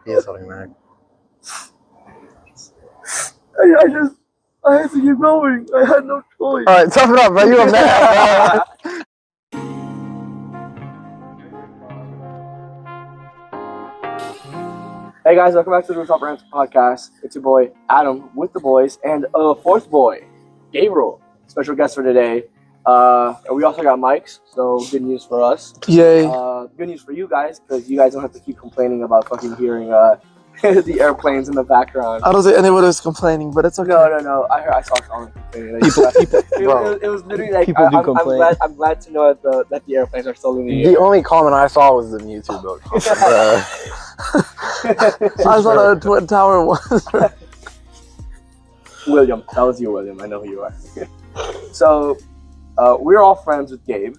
He is holding back. I had to keep going. I had no choice. Alright, tough it up, bro. You a man, bro. Hey guys, welcome back to the Rooftop Rants podcast. It's your boy Adam with the boys and fourth boy, Gabriel. Special guest for today. And we also got mics, so good news for us. Yay. Good news for you guys, because you guys don't have to keep complaining about fucking hearing the airplanes in the background. I don't think anyone is complaining, but it's okay. No. I saw someone complaining. Like, it was literally like, People do complain. I'm glad to know that the airplanes are still in the air. The only comment I saw was the Mewtwo boat. I thought a Twin Tower was. William, that was you, William. I know who you are. So, we're all friends with Gabe.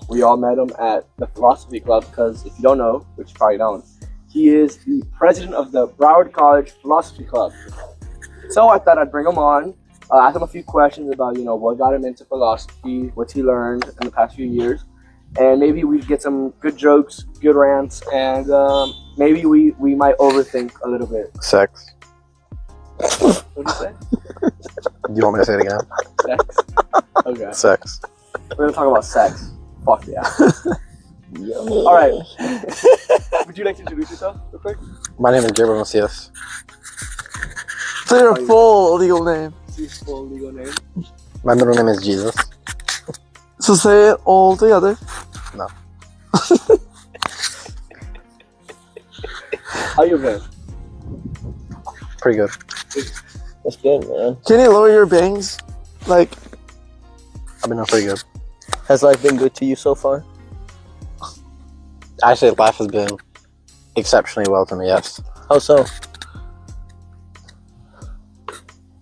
We all met him at the Philosophy Club because, if you don't know, which you probably don't, he is the president of the Broward College Philosophy Club. So I thought I'd bring him on, ask him a few questions about, what got him into philosophy, what he learned in the past few years, and maybe we get some good jokes, good rants, and maybe we might overthink a little bit. Sex. What did you say? Do you want me to say it again? Sex? Okay. Sex. We're going to talk about sex. Fuck yeah. All right. Would you like to introduce yourself real quick? My name is Gabriel Macias. Say your full legal name. What's your full legal name? My middle name is Jesus. So say it all together. No. How you been? Pretty good. That's good, man. Can you lower your bangs? Like, I've been doing pretty good. Has life been good to you so far? Actually, life has been exceptionally well to me, yes. How so?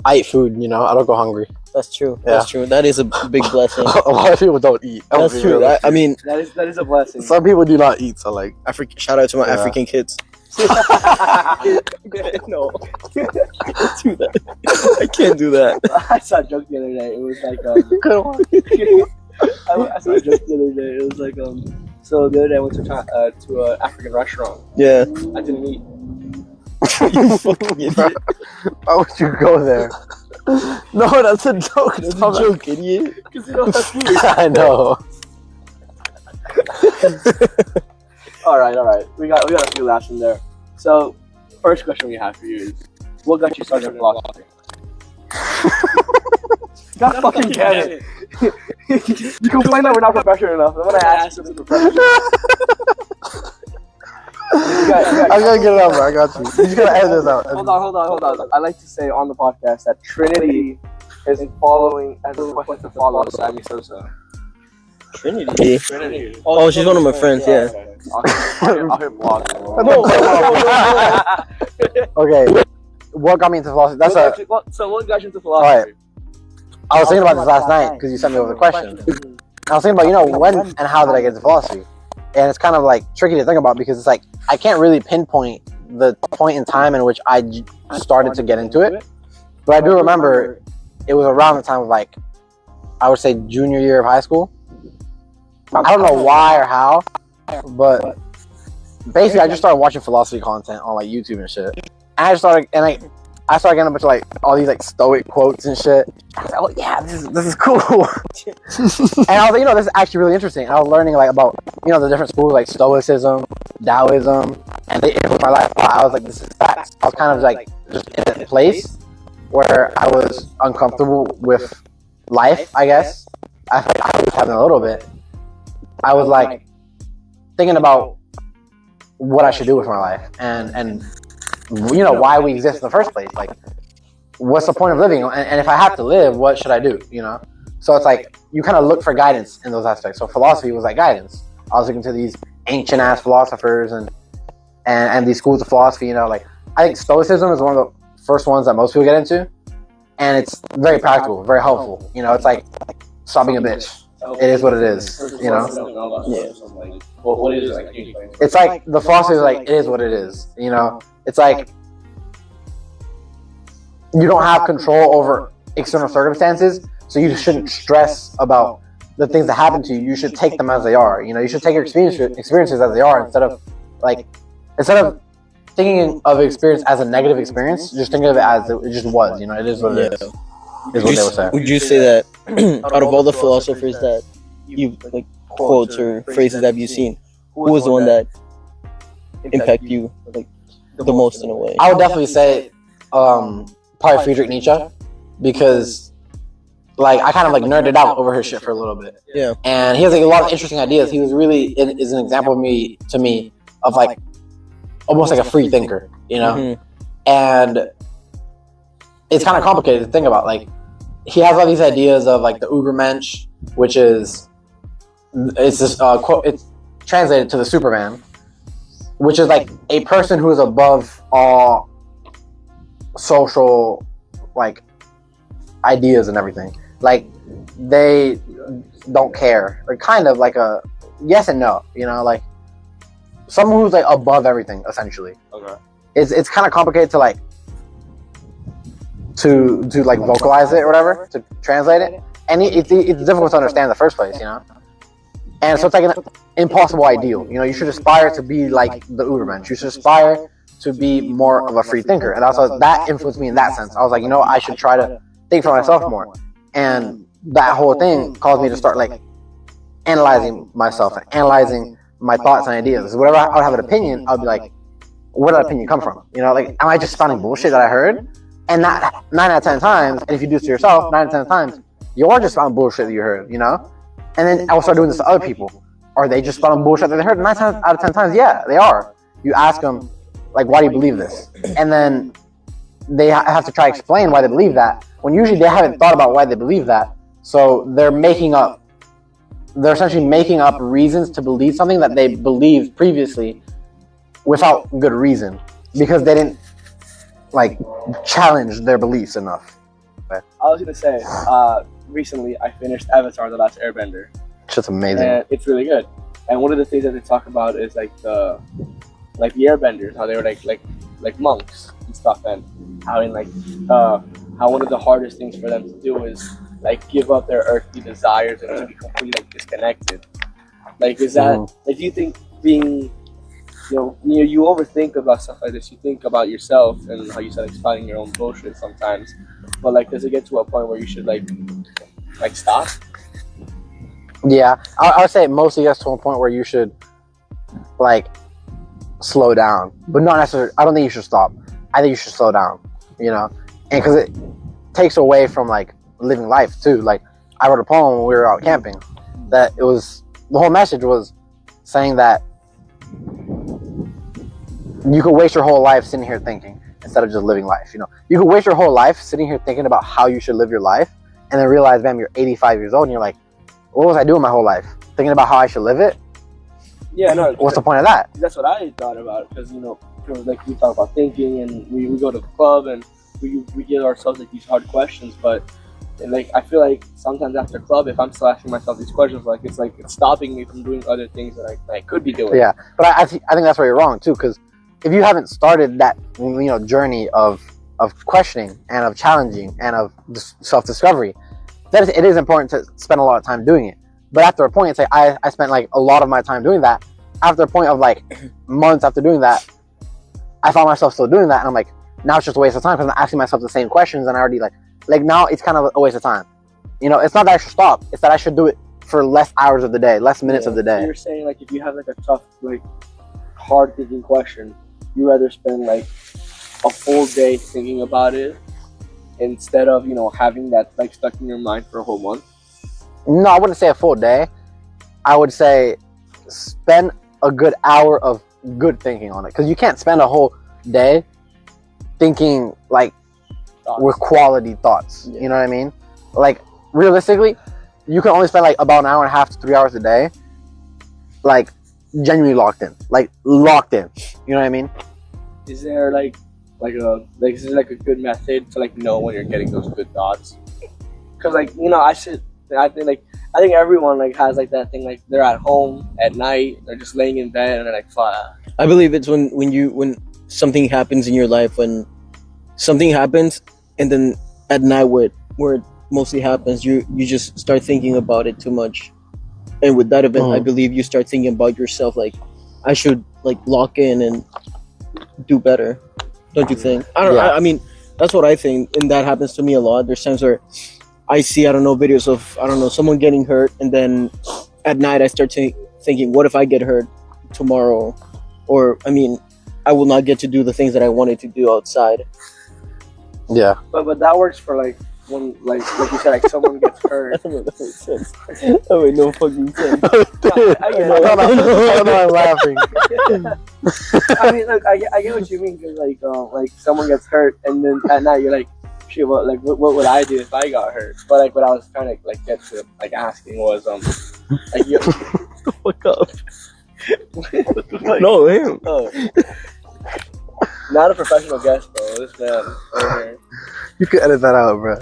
I eat food, I don't go hungry. That's true. Yeah. That's true. That is a big blessing. A lot of people don't eat. That's true. I mean, That is a blessing. some people do not eat, so like, shout out to my Yeah. African kids. No. I can't do that. I can't do that. I saw a joke the other day. It was like, I saw a joke the other day. It was like, so the other day I went to an African restaurant. Yeah. I didn't eat. You fucking idiot. why would you go there? no, that's a joke. That's Stop a it. joke, idiot. Because you don't have food. I know. All right. We got a few laughs in there. So, first question we have for you is, what got you started in philosophy? God fucking get it. You complain that we're not professional enough. I'm gonna ask you to be professional. I'm gonna get it out, bro. I got you. You just gotta edit this out. Hold on. I like to say on the podcast that Trinity is following as a question to follow Sammy Sosa. Trinity. Trinity. Oh, she's one of my friends, yeah. I'll hit blog. Okay, what got me into philosophy? So what got you into philosophy? I was thinking about this last night because you sent me over the question. I was thinking about, when and how did I get into philosophy? And it's kind of like tricky to think about because it's like I can't really pinpoint the point in time in which I started to get into it. But I do remember it was around the time of like, I would say junior year of high school. I don't know why or how, but basically I just started watching philosophy content on like YouTube and shit. And I started getting a bunch of like all these like stoic quotes and shit. I was like, oh yeah, this is cool. And I was like, this is actually really interesting. And I was learning like about the different schools like Stoicism, Taoism, and they influenced my life. I was like, this is facts. I was kind of like just in a place where I was uncomfortable with life, I guess. I was having a little bit. I was like thinking about what I should do with my life and why we exist in the first place. Like, what's the point of living? And if I have to live, what should I do? So it's like you kind of look for guidance in those aspects. So philosophy was like guidance. I was looking to these ancient ass philosophers and these schools of philosophy. Like I think Stoicism is one of the first ones that most people get into, and it's very practical, very helpful. It's like stop being a bitch. It is what it is, Yeah. What is it? It's like the philosophy is like it is what it is. It's like you don't have control over external circumstances, so you shouldn't stress about the things that happen to you. You should take them as they are. You should take your experiences as they are instead of thinking of experience as a negative experience, just think of it as it just was. You know, it is what it is. Is what they would say. Would you say that out of all the philosophers that you like quotes or phrases that you've seen, who was the one that impacted you like the most in a way? I would definitely say probably Friedrich Nietzsche, because like I kind of like nerded out over his shit for a little bit. Yeah. And he has like a lot of interesting ideas. He was really is an example of me of like almost like a free thinker, you know? Mm-hmm. And it's kind of complicated to think about. Like he has all these ideas of like the Ubermensch, which is it's this quote. It's translated to the Superman, which is like a person who is above all social like ideas and everything. Like they don't care. Like kind of like a yes and no. You know, like someone who's like above everything essentially. Okay. It's kind of complicated to like to like vocalize it or whatever, to translate it, and it's difficult to understand in the first place, you know. And so it's like an impossible ideal. You know, you should aspire to be like the Ubermensch. You should aspire to be more of a free thinker, and also that influenced me in that sense. I was like, you know, I should try to think for myself more, and that whole thing caused me to start like analyzing myself and analyzing my thoughts and ideas. Whenever I would have an opinion, I'd be like, where did that opinion come from? You know, like, am I just spouting bullshit that I heard? And not 9 out of 10 times, and if you do this to yourself, 9 out of 10 times, you are just spouting bullshit that you heard, you know? And then I will start doing this to other people. Are they just spouting bullshit that they heard? 9 times out of 10 times, yeah, they are. You ask them, like, why do you believe this? And then they have to try to explain why they believe that, when usually they haven't thought about why they believe that. So they're essentially making up reasons to believe something that they believed previously without good reason, because they didn't like challenge their beliefs enough. I was gonna say, recently I finished Avatar: The Last Airbender. It's amazing. And it's really good. And one of the things that they talk about is like the airbenders, how they were like monks and stuff, and how how one of the hardest things for them to do is like give up their earthly desires and to be completely like disconnected. Like, is that like, do you think being you overthink about stuff like this? You think about yourself and how you said explaining your own bullshit sometimes, but like, does it get to a point where you should like stop? Yeah, I would say it mostly gets to a point where you should like slow down, but not necessarily. I don't think you should stop. I think you should slow down. You know, and because it takes away from like living life too. Like I wrote a poem when we were out camping that it was, the whole message was saying that you could waste your whole life sitting here thinking instead of just living life. You know, you could waste your whole life sitting here thinking about how you should live your life, and then realize, bam, you're 85 years old and you're like, what was I doing my whole life? Thinking about how I should live it? Yeah, no. What's the point of that? That's what I thought about, because like we talk about thinking, and we go to the club and we give ourselves like these hard questions, but like I feel like sometimes after club, if I'm still asking myself these questions, like it's stopping me from doing other things that I could be doing. Yeah, but I think that's where you're wrong too, because if you haven't started that journey of questioning and of challenging and of self-discovery, then it is important to spend a lot of time doing it. But after a point, it's like I spent like a lot of my time doing that. After a point of like months after doing that, I found myself still doing that, and I'm like, now it's just a waste of time because I'm asking myself the same questions, and I already like now it's kind of a waste of time. You know, it's not that I should stop; it's that I should do it for less hours of the day, less minutes of the day. So you're saying like if you have like a tough, like hard thinking question, you rather spend like a full day thinking about it instead of having that like stuck in your mind for a whole month? No, I wouldn't say a full day. I would say spend a good hour of good thinking on it, because you can't spend a whole day thinking like with quality thoughts. Yeah. You know what I mean? Like realistically, you can only spend like about an hour and a half to 3 hours a day, like genuinely locked in. You know what I mean? Is there is there like a good method to like know when you're getting those good thoughts? Because I think everyone like has like that thing, like they're at home at night, they're just laying in bed and they're like, fuck. I believe it's when something happens in your life, when something happens, and then at night where it mostly happens, you just start thinking about it too much, and with that event, I believe you start thinking about yourself, like I should like lock in and do better. Don't you think? I don't. Yeah. I mean, that's what I think, and that happens to me a lot. There's times where I see, I don't know, videos of, I don't know, someone getting hurt, and then at night I start thinking, what if I get hurt tomorrow? Or, I mean, I will not get to do the things that I wanted to do outside. Yeah. But that works for like when like you said, like someone gets hurt. That made sense. That made no fucking sense. I get it. I don't know, I'm laughing. I mean, look, I get what you mean, because like someone gets hurt, and then at night you're like, shit, what would I do if I got hurt? But like what I was trying to like get to like asking was like you. Fuck up. No, him. Oh. Not a professional guest, bro. This man over here. You could edit that out, bro.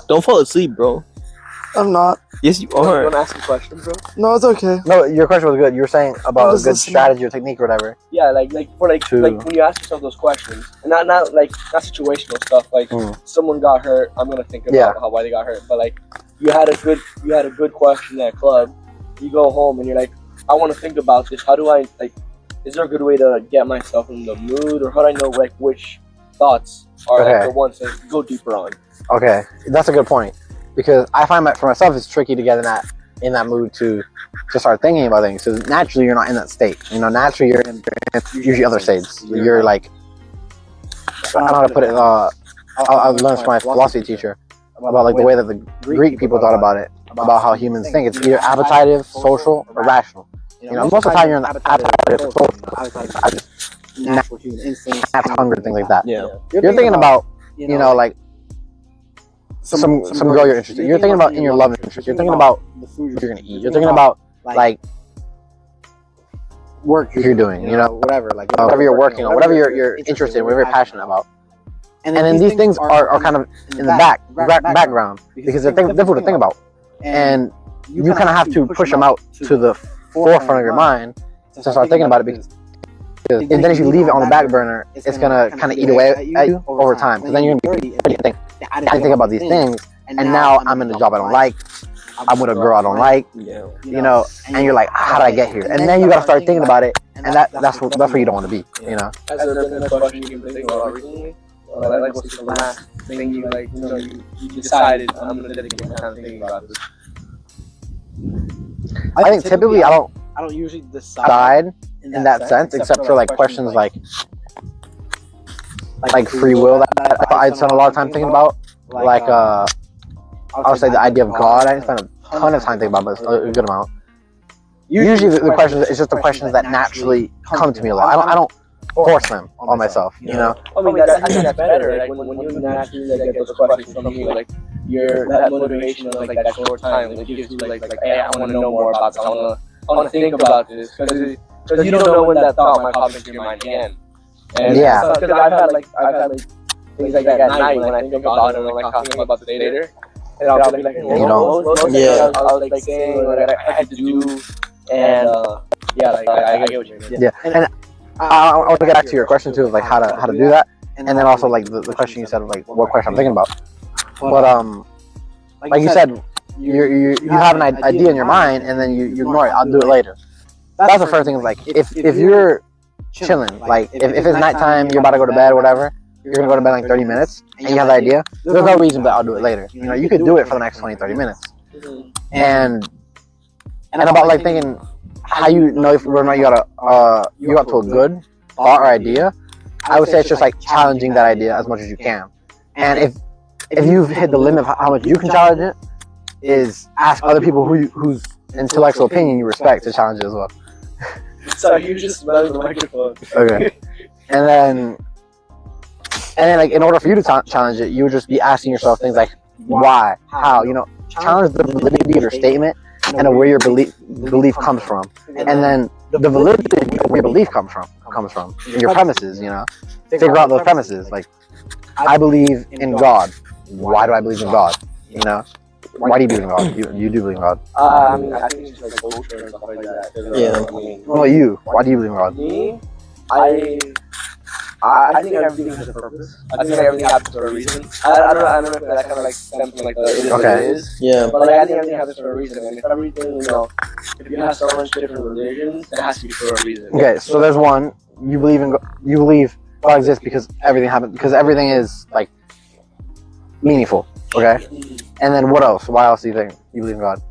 Don't fall asleep, bro. I'm not. Yes, you You are. want to ask a question, bro? No, it's okay. No, your question was good. You were saying about I'm a just good listening. strategy or technique or whatever. Yeah, like for like To- like when you ask yourself those questions, and not situational stuff. Like someone got hurt, I'm gonna think about why they got hurt. But like you had a good question at club. You go home and you're like, I want to think about this. How do I like? Is there a good way to get myself in the mood, or how do I know like which thoughts are like Okay. the ones to go deeper on? Okay, that's a good point, because I find that for myself it's tricky to get in that mood to start thinking about things. Because naturally you're not in that state. You know, naturally you're in usually other states. You're like, I don't know how to put it. I learned from my philosophy teacher about like the way that the Greek people thought about it, about how humans think. It's either appetitive, social, or rational. You know, most of the time you're in the appetitive, social, natural human instincts, hunger, things like that. Yeah. You're thinking about, you know, like some girl you're interested in. You're thinking about in your love interest. You're thinking about the food you're gonna eat. You're thinking about like work you're doing. You know, whatever, like whatever you're working on, whatever you're interested in, whatever you're passionate about. And then these things are kind of in the background because they're difficult to think about, and you kind of have to push them out to the forefront of your mind to start thinking about it, because and then if you leave it on the back burner, it's gonna kind of eat away at you over time, because then you're gonna be thinking, I didn't think about these things, and now I'm in a job I don't like, I'm with a girl I don't like, Yeah. you know, and you're like, how did I get here? And then you gotta start thinking about it, and that's where you don't want to be, you know. Has there been a question you've been thinking about recently? Or like what's the last thing you like? You know, you decided I'm gonna dedicate my time thinking about this. I think typically I don't usually decide in that sense, except for like questions like free will that I spend a lot of time thinking about. Like I would say the idea of God, I didn't spend a ton of time thinking about, but it's a good amount. Usually the questions, it's just the questions that naturally come to me a lot. I don't force them on myself, you know. I mean, I think that's better. Like when you naturally like, get those questions from you, like that motivation of like that short time, it gives you like hey, I want to know more about this. I want to think about this, because you don't know when that thought might pop into your mind again. And Yeah. because I've had like things like that at night when I think about it, and I'm like talking about the day later, and I'll be like, You know. Yeah. I was like saying what I had to do, and yeah, like I get what you mean. Yeah, and I want to get back to your question too, of like how to do that, and then also like the question you said of like what question I'm thinking about. But like you said, you have an idea in your mind, and then you ignore it. I'll do it later. That's the first thing. Is like if you're chilling, like if it's nighttime, you're about to go to bed or whatever, you're gonna go to bed in like 30 minutes, and you have the idea. There's no reason that I'll do it later. You know, you could do it for the next 20-30 minutes, and about like thinking how you know if whether or not you got to a good thought or idea. I would say it's just like challenging that idea as much as you can, and if you've hit the limit of how much you can challenge it, is ask other people whose intellectual opinion you respect to challenge it as well. Sorry, you just smelling the microphone. Okay. And then like in order for you to challenge it, you would just be asking yourself things like why, how, you know, challenge the validity of your statement and of where your belief comes from, and then the validity of where your belief comes from your premises. You know, figure out those premises. Like, I believe in God. Why do I believe in God? You know, why do you believe in God? You do believe in God. I mean, I think it's just like culture and stuff like that. Yeah. I mean, What about you? Why do you believe in God? me, I think everything has a purpose. I think everything happens for a reason. I don't know if that kind of like stems from like the it is what Okay. it is. Yeah. But like I think everything happens for a reason. And if everything, you know, if you have so much different religions, it has to be for a reason. Okay, so there's one. you believe God exists because everything happened, because everything is like meaningful. Okay. And then what else? Why else do you think you believe in God?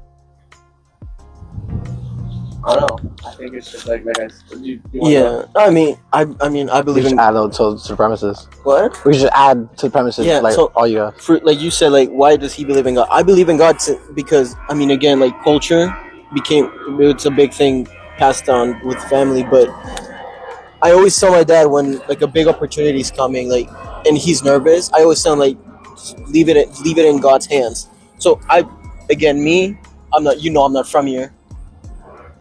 I don't know. I think it's just like I said, Yeah, I mean, I We believe should in add those to the premises. what? We should add to the premises. Yeah, Like so- all you got. For like you said, like why does he believe in God? I believe in God because I mean, again, like culture it's a big thing passed on with family, but I always tell my dad when like a big opportunity is coming, like, and he's nervous. I always tell him like, leave it in God's hands. So I'm not, I'm not from here.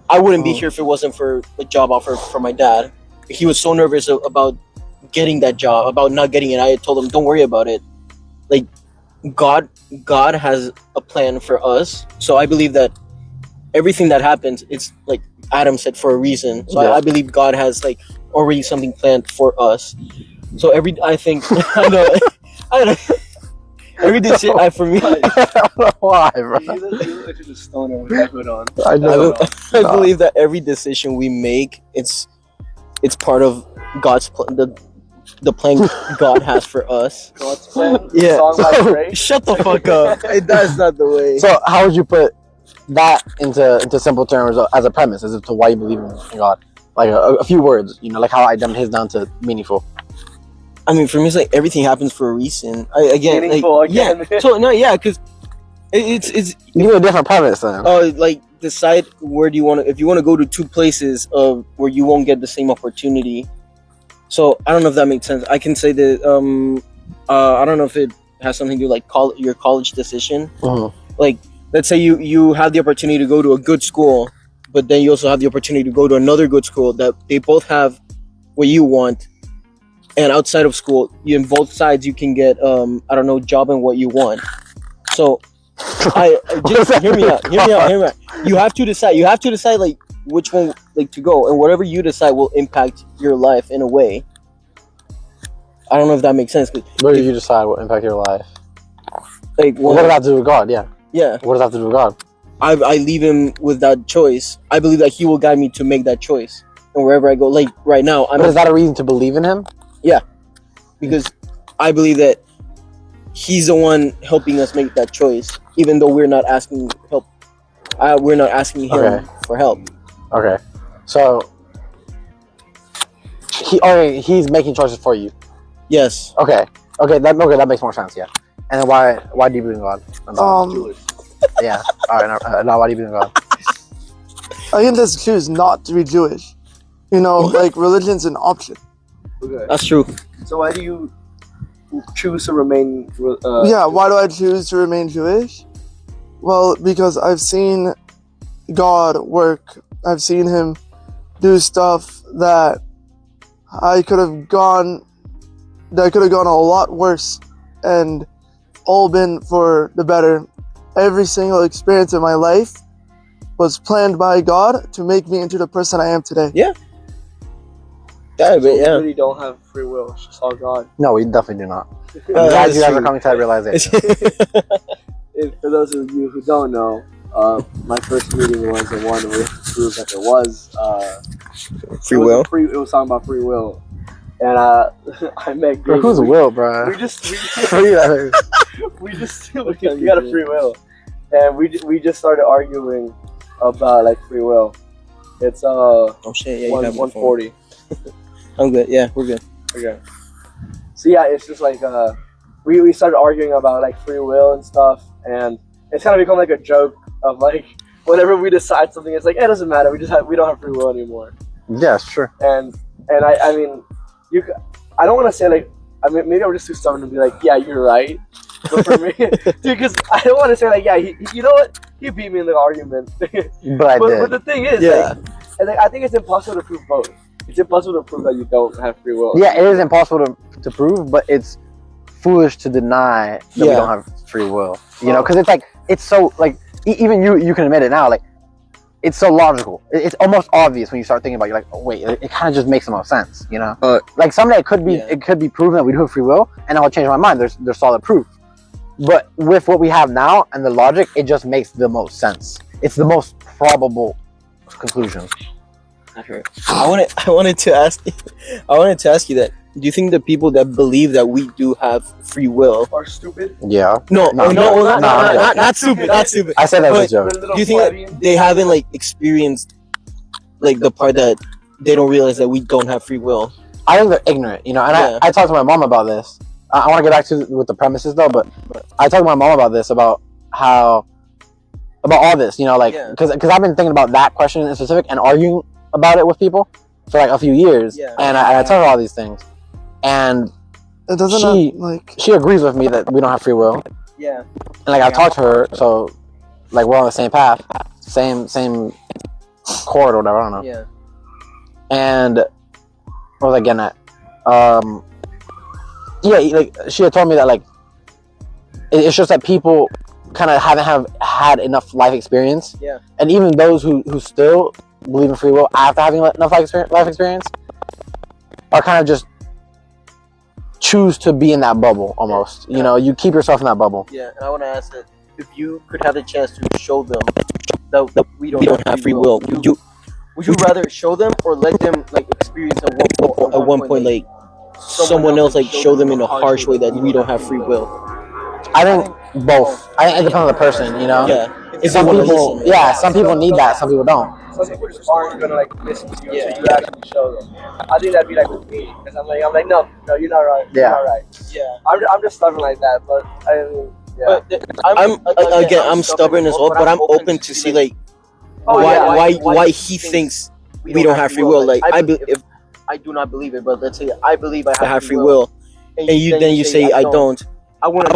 I wouldn't be here if it wasn't for a job offer from my dad. He was so nervous about getting that job, about not getting it. I told him, don't worry about it. Like, God has a plan for us. So I believe that everything that happens, it's like Adam said, for a reason. So Yeah. I believe God has like already something planned for us. So I think I know every decision for me. Why, bro? You look like a stoner with that hood on. I know. I believe that every decision we make, it's part of God's the plan God has for us. God's plan. Yeah. Song by Drake. Shut the fuck up. That's not the way. So how would you put that into simple terms as a premise, as to why you believe in God? Like a few words, like how I dumbed his down to meaningful. I mean, for me, it's like everything happens for a reason. Meaningful again. Yeah. So no, yeah, because it's Give me a different premise then. like decide where do you want to. If you want to go to two places of where you won't get the same opportunity. So I don't know if that makes sense. I can say that I don't know if it has something to do like your college decision. Mm-hmm. Like, let's say you have the opportunity to go to a good school, but then you also have the opportunity to go to another good school that they both have what you want. And outside of school, in both sides, you can get job and what you want. So, I just hear me out. You have to decide like which one like to go, and whatever you decide will impact your life in a way. I don't know if that makes sense. Where do you decide what impact your life? Like, What does that have to do with God? Yeah. Yeah, What does that have to do with God? I leave him with that choice. I believe that he will guide me to make that choice, and wherever I go, like right now, But is that a reason to believe in him? because I believe that he's the one helping us make that choice, even though we're not asking help. We're not asking him Okay. for help. Okay. So he's making choices for you. Yes. Okay. That makes more sense. Yeah. And then why do you believe in God? Yeah. All right. Now why do you believe in God? I can just choose not to be Jewish. Like religion's an option. Okay. That's true. So why do you choose to remain? Yeah, why do I choose to remain Jewish? Well, because I've seen God work. I've seen him do stuff that could have gone a lot worse, and all been for the better. Every single experience in my life was planned by God to make me into the person I am today. Yeah, So but we yeah. really don't have free will. It's just all God. No, we definitely do not. I'm Uh, glad that's you guys true. are coming to that realization. For those of you who don't know, my first meeting was the one where it proved that there was Free will. It was talking about free will, and I met Bro, Gabe. who's Will, bro? We just Free letters. we got a free will, and we just started arguing about like free will. It's Oh shit! Yeah, you have my phone. 140. I'm good. Yeah, we're good. Okay. So yeah, it's just like we started arguing about like free will and stuff, and it's kind of become like a joke of like whenever we decide something, it's like it doesn't matter. We don't have free will anymore. Yeah, sure. And I mean, I don't want to say like maybe I'm just too stubborn to be like, yeah, you're right. But for me, dude, because I don't want to say like, yeah, you know what? He beat me in the argument. But I but did. the thing is, Yeah. like, I think it's impossible to prove both. It's impossible to prove that you don't have free will. Yeah, it is impossible to prove, but it's foolish to deny that we Yeah. don't have free will. Because it's like it's so like even you can admit it now. Like it's so logical. It's almost obvious when you start thinking about it. You're like, oh, wait, it kind of just makes the most sense. Like someday it could be proven that we do have free will, and I'll change my mind. There's solid proof. But with what we have now and the logic, it just makes the most sense. It's the most probable conclusion. Not her. I wanted to ask you that. Do you think the people that believe that we do have free will? Or stupid. Yeah. No, No, not stupid, not stupid. I said that as a But joke. do you think that they haven't like experienced like the part that they don't realize that we don't have free will? I think they're ignorant, you know. And Yeah. I talked to my mom about this. I want to get back to with the premises though, but I talked to my mom about this about all this, you know, like because I've been thinking about that question in specific and arguing about it with people for like a few years, and I tell her all these things, and It doesn't she like she agrees with me that we don't have free will, Yeah. and like I've talked to her, so like we're on the same path, same chord or whatever, I don't know. Yeah. And what was I getting at? Yeah, like she had told me that like it's just that people kind of haven't had enough life experience. Yeah. And even those who still believe in free will after having enough life experience are kind of just choose to be in that bubble almost. You know, you keep yourself in that bubble. Yeah, and I want to ask that if you could have the chance to show them that we don't have free will, would you rather show them or let them like experience at one point like someone else like show them in a harsh way that we don't have free will? I think both. I think it depends on the person, you know? Yeah. If Some they wanna people, listen. yeah, some people need that, some people don't. Some people just aren't gonna like listen to you until you actually show them. I think that'd be like with me, because I'm like, no, you're not right. You're Yeah. not right. Yeah. I'm just stubborn like that, but I mean, yeah. But I'm stubborn as well, but I'm open to see like why he thinks we don't have free will. Like I do not believe it, but let's say I believe I have free will, and you say I don't. I want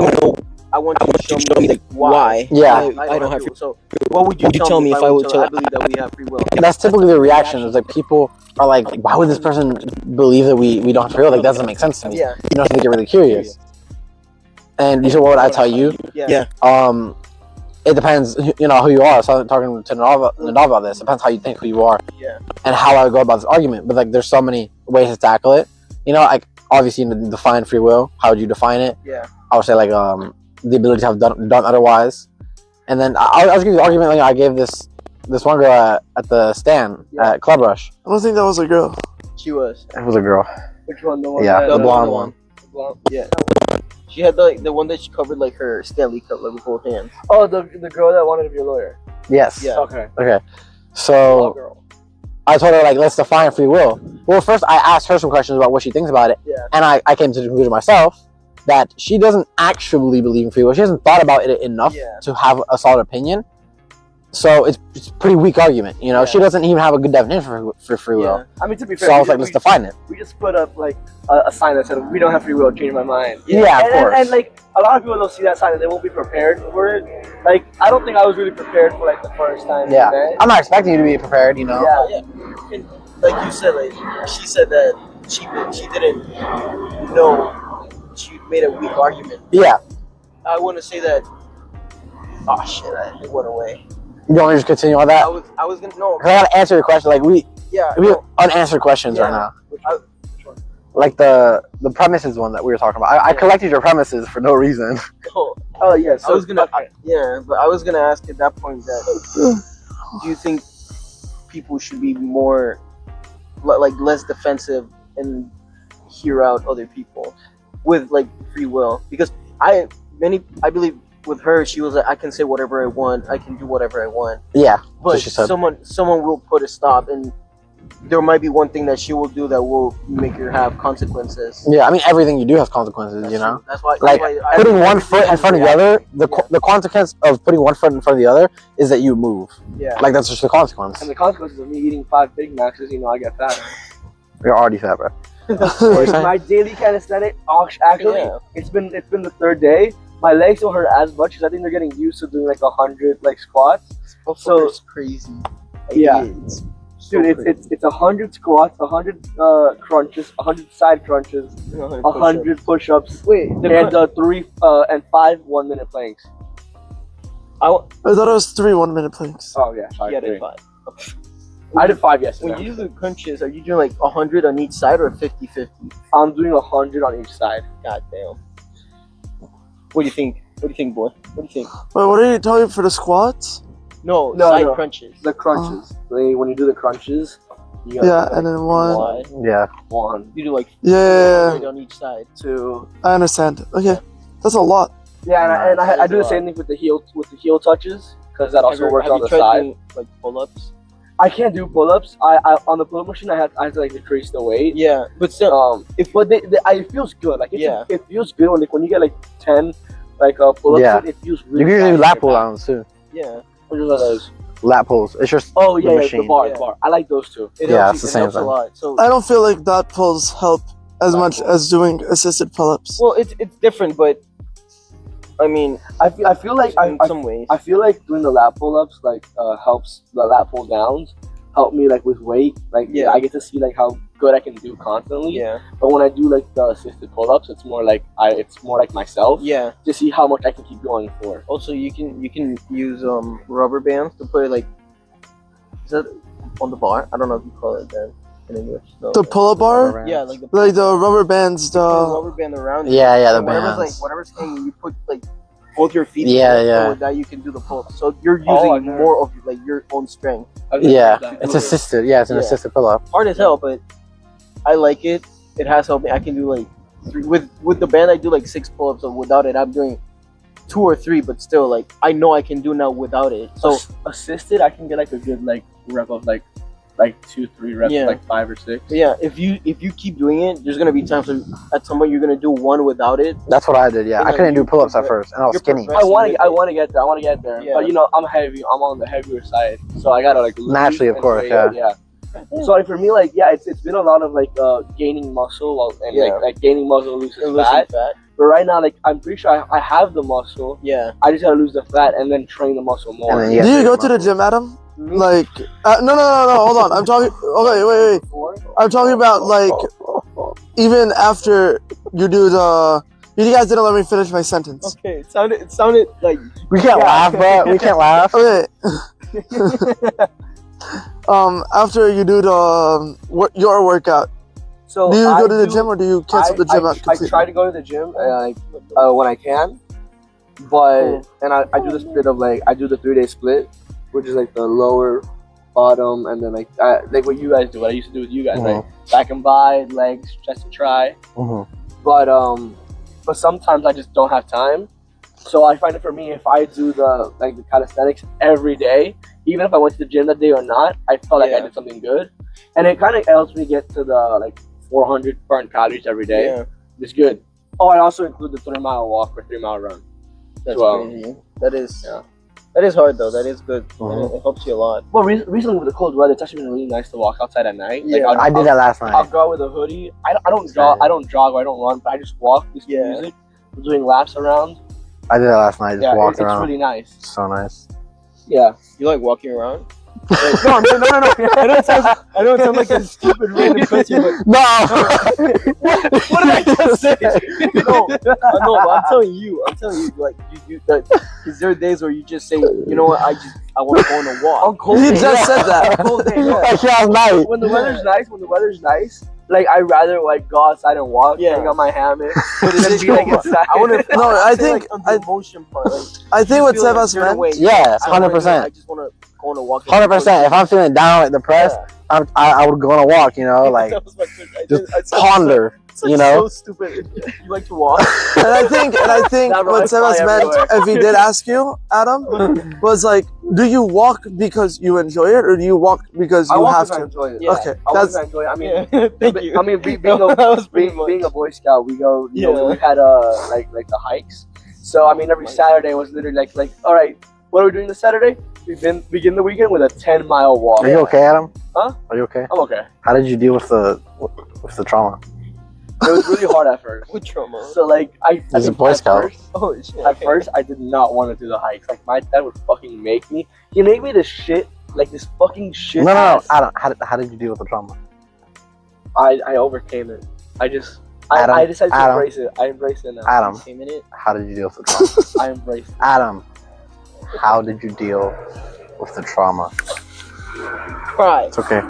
you to show me like why. Yeah. I don't have free will. So what would you tell me if I would tell I believe that we have free will? That's typically the reaction. Is like people are like, why would this person believe that we don't have free will? Like that doesn't make sense to me. Yeah. You know, so they get really curious. And you said, what would I tell you? Yeah. It depends, you know, who you are. So I'm talking to Nadal about this. It depends how you think who you are. Yeah. And how I would go about this argument. But like, there's so many ways to tackle it. You know, like obviously you need to define free will. How would you define it? Yeah. I would say like the ability to have done otherwise. And then I'll give you the argument. Like I gave this one girl at the stand at Club Rush. I don't think that was a girl. She was. It was a girl. Which one? The one? Yeah, that- the blonde one. the blonde- Yeah. She had the one that she covered like her Stanley Cup like with both hands. Oh, the girl that wanted to be a lawyer. Yes. Yeah. Okay. Okay. Blonde So girl. I told her like, let's define free will. Well, first I asked her some questions about what she thinks about it, Yeah. and I came to the conclusion myself that she doesn't actually believe in free will. She hasn't thought about it enough to have a solid opinion. So it's a pretty weak argument, you know. Yeah. She doesn't even have a good definition for free will. I mean, to be fair, So I was we like, let's define it. just put up like a sign that said we don't have free will. Change my mind. Yeah, of and, course. And like a lot of people don't see that sign and they won't be prepared for it. Like I don't think I was really prepared for like the first time. Yeah. we met. I'm not expecting you to be prepared, you know. Yeah. And like you said, like she said that she didn't know. She made a weak argument. Yeah. I want to say that. Oh shit! It went away. You want me to just continue on that? I was gonna no. 'Cause I gotta answer your question. Like we Yeah. have unanswered questions right now. Like the premises one that we were talking about. I collected your premises for no reason. Oh yeah. So I was gonna. But I was gonna ask at that point that. Do you think people should be more, like, less defensive and hear out other people with like free will? Because I believe with her, she was like, I can say whatever I want, I can do whatever I want. Yeah. But she said. someone will put a stop, and there might be one thing that she will do that will make her have consequences. Yeah, I mean everything you do has consequences, That's you know. true. That's why. Like that's why putting one foot in front of the other, the consequence of putting one foot in front of the other is that you move. Yeah. Like that's just the consequence. And the consequences of me eating 5 Big Macs is, I get fat. You're already fat, bro. What are you saying? My daily calisthenic, actually, Yeah. it's been the 3rd day. My legs don't hurt as much because I think they're getting used to doing like 100 like squats. So it's crazy. Yeah. It's Dude, it's 100 squats, 100 crunches, 100 side crunches, 100 push-ups, Wait, and 3 and 5 1-minute planks. I thought it was 3 1-minute planks. Oh yeah, sorry. Yeah, three. I did 5 yesterday. When you do the crunches, are you doing like 100 on each side or 50-50? I'm doing 100 on each side. God damn. What do you think? What do you think, boy? What do you think? Wait, what did you tell you for the squats? No, No, side no. crunches. The crunches. When you do the crunches, You gotta do, and then one. Wide. Yeah. one, You do like Yeah, 100 on each side. two. I understand. Okay, that's a lot. Yeah, and I do the Nice. same thing with the heel touches because that also works have on you the tried side. doing, like pull-ups? I can't do pull-ups. I on the pull-up machine I have to like decrease the weight. Yeah, but still, But it feels good. Like Yeah. it feels good when you get like 10 like pull-ups. Yeah. It feels You really. can usually do fast lap in pull your back. downs too. yeah, Which one are those? Lap pulls. It's just Oh the yeah, the machine. bar, Yeah. the bar. I like those two. it Yeah, helps, it's it the helps same a thing. lot. So, I don't feel like that pulls help as much as doing assisted pull-ups. well, it's different, but I mean, I feel like in some ways, I feel like doing the lap pull-ups like helps the lap pull downs help me like with weight. Like Yeah. I get to see like how good I can do constantly. yeah, But when I do like the assisted pull-ups, it's more like myself yeah. to see how much I can keep going for. Also, you can use rubber bands to put like, is that on the bar? I don't know if you call it that in English. No. The pull-up bar, Yeah, like the rubber bands. you put a The rubber band around it. Yeah, yeah, the And whatever's bands. whatever's hanging, you put like both your feet. Yeah, together, yeah. So with that you can do the pull. So you're Oh, using I've never- more of like your own strength. I've never Yeah, heard that. it's assisted. Yeah, it's an Yeah. assisted pull up. Hard as hell, but I like it. It has helped me. I can do like 3 with the band. I do like 6 pull-ups. So without it, I'm doing 2 or 3. But still, like I know I can do now without it. So assisted, I can get like a good like rep of like 2-3 reps, Yeah. like 5 or 6. yeah, if you keep doing it, there's gonna be times when at some point you're gonna do one without it. That's what I did. Yeah, You I know, couldn't do you pull ups at progress- first, and I was you're skinny. progressing. I want to get there. I want to get there. Yeah. But you know, I'm heavy. I'm on the heavier side, so I gotta like lose Naturally, of and course, stay up, yeah. So like for me, like it's been a lot of like gaining muscle and Yeah. like gaining muscle loses And losing fat. fat. But right now, like I'm pretty sure I have the muscle. Yeah. I just gotta lose the fat and then train the muscle more. And then you Do you Yeah, go same to the muscle. gym, Adam? Like, no, hold on. I'm talking. Okay, wait. I'm talking about like even after you do the. You guys didn't let me finish my sentence. Okay. It sounded like We can't laugh, bro. We can't laugh. Okay. After you do the your workout, So do you I go to the gym or do you cancel the gym out I completely? try to go to the gym when I can, but and I do the split of like I do the 3-day split, which is like the lower, bottom, and then like what you guys do. What I used to do with you guys, like back and by, legs, chest and try. But sometimes I just don't have time. So I find it for me if I do the calisthenics every day, even if I went to the gym that day or not, I felt like I Yeah. did something good, and it kind of helps me get to the like 400 burnt calories every day. yeah. It's good. Oh, I also include the 3-mile walk or 3-mile run. That's Well, crazy. That is. yeah. That is hard though. That is good. Mhm. And it helps you a lot. Well, recently with the cold weather, it's actually been really nice to walk outside at night. Like, Yeah. I did that last I'll night. go out with a hoodie. I don't jog. I don't jog or I don't run, but I just walk, listen to Yeah. music, I'm doing laps around. I did that last night. Just Yeah, walked it's around. really nice. So nice. Yeah. You like walking around? No, no. I know it sounds like a stupid random question, but No. what did I just say? No, but I'm telling you, like you that because there are days where you just say, you know what, I want to go on a walk. On cold You days, just said that. cold days, yeah. Like last night. When the weather's nice, like I'd rather like go outside and walk, Yeah. hang on my hammock, But than it's be like inside. I want to. No, I think like, on the emotion part. Like, I think what you feel like a Sebas certain meant. way, Yes, I wanna- 100%. I just want to go on a walk. 100%. If I'm feeling down, like depressed, I would go on a walk. You know, like That was my trick. just ponder. You know. so stupid. You like to walk? And I think That what rides fly Sebas meant, everywhere. if he did ask you, Adam, was like, do you walk because you enjoy it, or do you walk because I you walk have because I to? enjoy it. Yeah. Okay, I walk that's because I enjoy it. I mean, Yeah. Thank you. I mean, being That was pretty much. being a Boy Scout, we go. You know, Yeah. we had like the hikes. So I mean, every Saturday was literally like, all right, what are we doing this Saturday? We begin the weekend with a 10-mile walk. Are you okay, Adam? Huh? Are you okay? I'm okay. How did you deal with the trauma? It was really hard at first. With trauma. So like I As a think Boy at Scout. first- Oh shit. At first, I did not want to do the hikes. Like my dad would fucking make me. He made me this shit, like this fucking shit. No, ass. Adam. How did you deal with the trauma? I overcame it. I Adam, decided to Adam. embrace it. I embrace it now. Adam, Came in it. how did you deal with the trauma? I embrace it. Adam, how did you deal with the trauma? Cry. It's okay.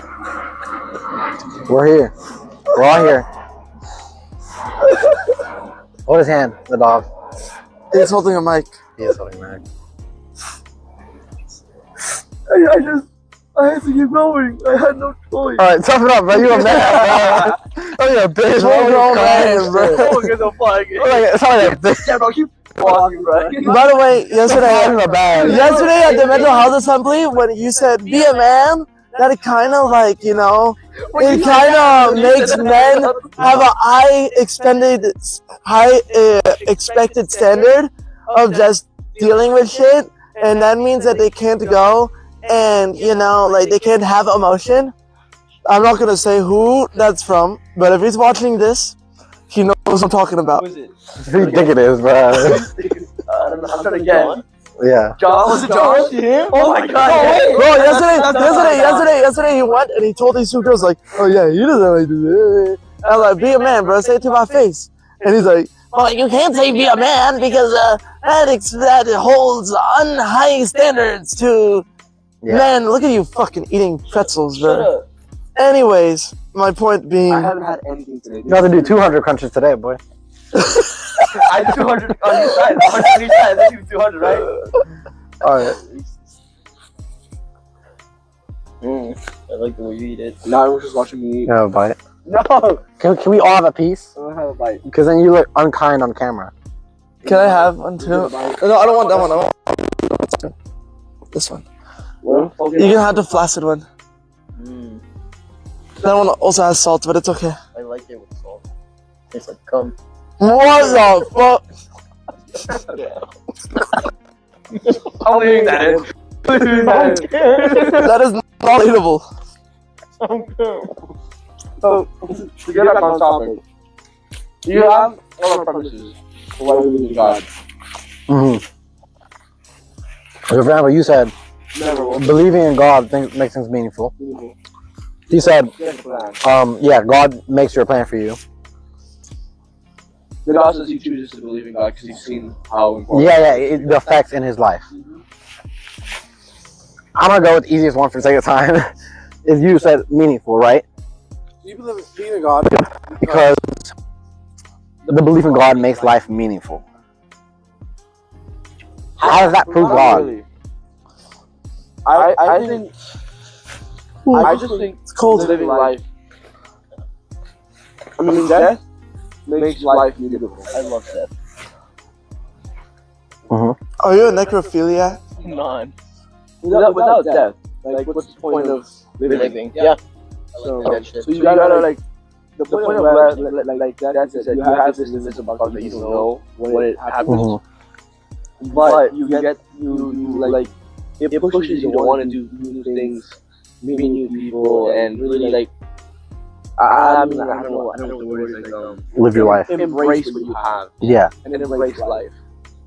We're here. We're all here. Hold his hand, the dog. he's holding a mic. He is holding back. I had to keep going. I had no choice. All right, tough it up, bro. You a man, bro. Oh, you're a bitch. Full grown man, bro. Don't get the fuck. It's not like a bitch. Yeah, bro, keep walking, bro. By the way, yesterday in the bag. Yesterday at the mental health assembly, when you said be a man, that it kind of like, you know, it kind of makes men have a high expected standard of just dealing with shit, and that means that they can't go and, you know, like they can't have emotion. I'm not gonna say who that's from, but if he's watching this, he knows what I'm talking about. Who is it? Who do you think it is, bro? I don't know. I'm trying to guess. Yeah. John? Was it John? Oh my god. Bro, yesterday he went and he told these two girls like, oh yeah, he doesn't like this. I was like, be a man, bro, say it to my face. And he's like, well, you can't say be a man because that holds high standards to men. Look at you fucking eating pretzels, bro. Shut up. Anyways, my point being, I haven't had anything today. You have to do 200 crunches today, boy. I do 200 on each side. 100 on each side. That's even 200, right? All right. I like the way you eat it. Now we're just watching me eat. You have a bite. No! Can we all have a piece? I don't have a bite. Because then you look unkind on camera. can I have one too? No, I don't want that one. I want this one. Well, You can have the flaccid one. That one also has salt, but it's okay. I like it with salt. Tastes like cum. What the fuck? I'm leaving that in. That is not eatable. So, to get back on topic, you have other purposes for why we believe in God. Mm-hmm. For example, you said Never will. believing in God makes things meaningful. He said, yeah, God makes your plan for you. Then also he chooses to believe in God because he's seen how important. Yeah, the effects in his life. I'm gonna go with the easiest one for the sake of time. Is you said meaningful, right? Do you believe in God? Because the belief in God makes life meaningful. How does that prove God? Really. I think. I just think It's cold. living life. I mean, death makes life beautiful. I love that. Are you a necrophiliac? None. Without death, like what's the point of living? Yeah. So, that shit. so you gotta like the point of like that is that you have this invisible God that you don't know when it happens, but you get you like it pushes you to want to do new things, meet new people, and really like I don't know what the word is, like Live your life. embrace what you have Yeah. and embrace life,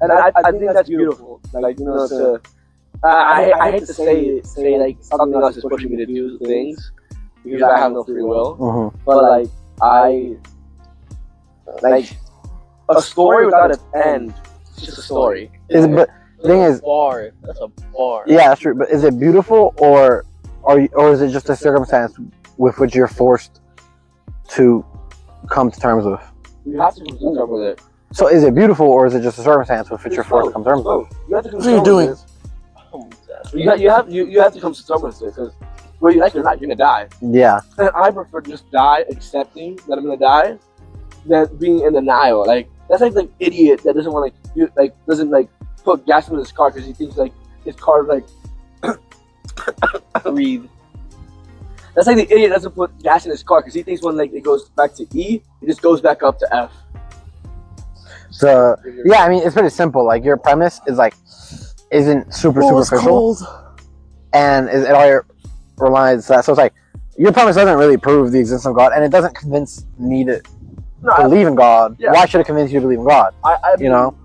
and I think that's beautiful. Like you know to. I hate to say like something else is pushing me to do things because I have no free will. But like a story without an end, it's just a story. But the thing is, Bar. That's a bar. yeah, that's true. But is it beautiful or is it just a circumstance with which you're forced to come to terms with? You have to come to terms with it. So is it beautiful or is it just a circumstance with which you're forced to come to terms with? You have to come What are you to doing? terms with it. You have to come to terms with it because whether you like it or not, you're gonna die. Yeah. And I prefer to just die accepting that I'm gonna die than being in denial. Like that's like the idiot that doesn't want doesn't put gas in his car because he thinks like his car Breathe. That's like the idiot that doesn't put gas in his car because he thinks when it goes back to E, it just goes back up to F. So yeah, I mean it's pretty simple. Like your premise is isn't super Oh, it's superficial, cold. and it all relies that. So it's like your premise doesn't really prove the existence of God, and it doesn't convince me to believe in God. Yeah. Why should it convince you to believe in God? I You know?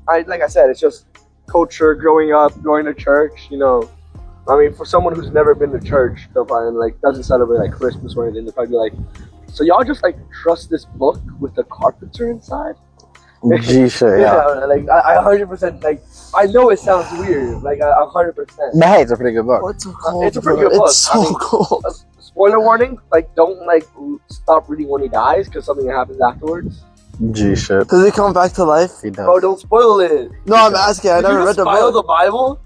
like I said, it's just culture, growing up, going to church. You know, I mean, for someone who's never been to church, they'll probably doesn't celebrate Christmas or anything. They'll probably be like, so y'all just trust this book with the carpenter inside? Gee, shit, yeah. I 100% I know it sounds weird, 100%. But hey, it's a pretty good book. What's so cold? It's a pretty bro? good book. It's so cold. Spoiler warning: don't stop reading when he dies because something happens afterwards. Gee, shit. Does he come back to life? He does. Bro, don't spoil it. No, I'm asking. I Did you never read just the spoil book. the Bible?